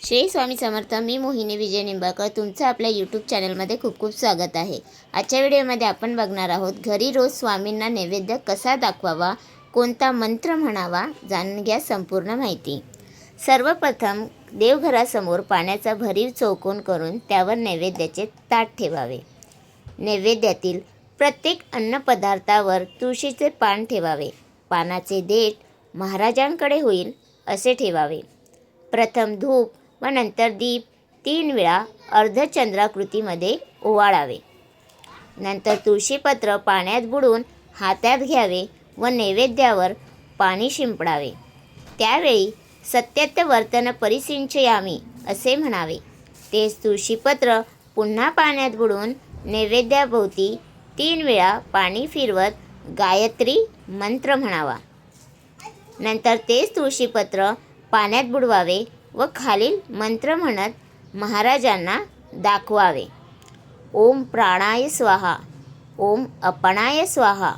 श्री स्वामी समर्थ. मी मोहिनी विजय निंबाळकर. तुमचं आपल्या यूट्यूब चॅनलमध्ये खूप खूप स्वागत आहे. आजच्या व्हिडिओमध्ये आपण बघणार आहोत घरी रोज स्वामींना नैवेद्य कसा दाखवावा, कोणता मंत्र म्हणावा, जाणून घ्या संपूर्ण माहिती. सर्वप्रथम देवघरासमोर पाण्याचा भरीव चौकोन करून त्यावर नैवेद्याचे ताट ठेवावे. नैवेद्यातील प्रत्येक अन्नपदार्थावर तुळशीचे पान ठेवावे. पानाचे देठ महाराजांकडे होईल असे ठेवावे. प्रथम धूप व नंतर दीप 3 वेळा अर्धचंद्राकृतीमध्ये ओवाळावे. नंतर तुळशीपत्र पाण्यात बुडवून हातात घ्यावे व नैवेद्यावर पाणी शिंपडावे. त्यावेळी सत्यत्वर्तन परिसिंचयामी असे म्हणावे. तेच तुळशीपत्र पुन्हा पाण्यात बुडवून नैवेद्याभोवती 3 वेळा पाणी फिरवत गायत्री मंत्र म्हणावा. नंतर तेच तुळशीपत्र पाण्यात बुडवावे व खालील मंत्र म्हणत महाराजांना दाखवावे. ओम प्राणाय स्वाहा, ओम अपनाय स्वाहा,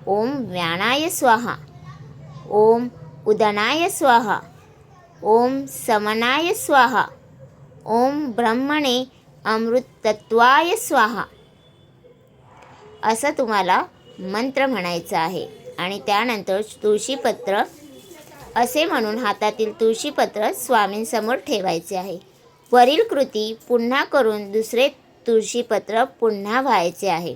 ओम व्यानाय स्वाहा, ओम उदनाय स्वाहा, ओम समनाय स्वाहा, ओम ब्रह्मणे अमृतत्वाय स्वाहा असं तुम्हाला मंत्र म्हणायचं आहे. आणि त्यानंतर तुळशीपत्र असे म्हणून हातातील तुळशीपत्र स्वामींसमोर ठेवायचे आहे. वरील कृती पुन्हा करून दुसरे तुळशीपत्र पुन्हा व्हायचे आहे.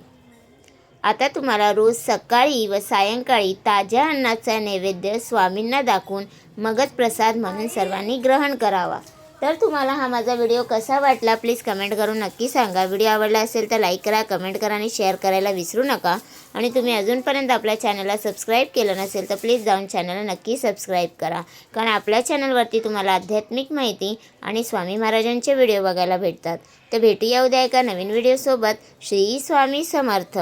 आता तुम्हाला रोज सकाळी व सायंकाळी ताज्या अन्नाचा नैवेद्य स्वामींना दाखवून मगच प्रसाद म्हणून सर्वांनी ग्रहण करावा. तर तुम्हाला हा माझा व्हिडिओ कसा वाटला प्लीज कमेंट करून नक्की सांगा. व्हिडिओ आवडला असेल तर लाईक करा, कमेंट करा आणि शेअर करायला विसरू नका. आणि तुम्ही अजूनपर्यंत आपल्या चॅनलला सबस्क्राईब केलं नसेल तर प्लीज जाऊन चॅनलला नक्की सबस्क्राईब करा. कारण आपल्या चॅनलवरती तुम्हाला आध्यात्मिक माहिती आणि स्वामी महाराजांचे व्हिडिओ बघायला भेटतात. तर भेटूया उद्या एका नवीन व्हिडिओसोबत. श्री स्वामी समर्थ.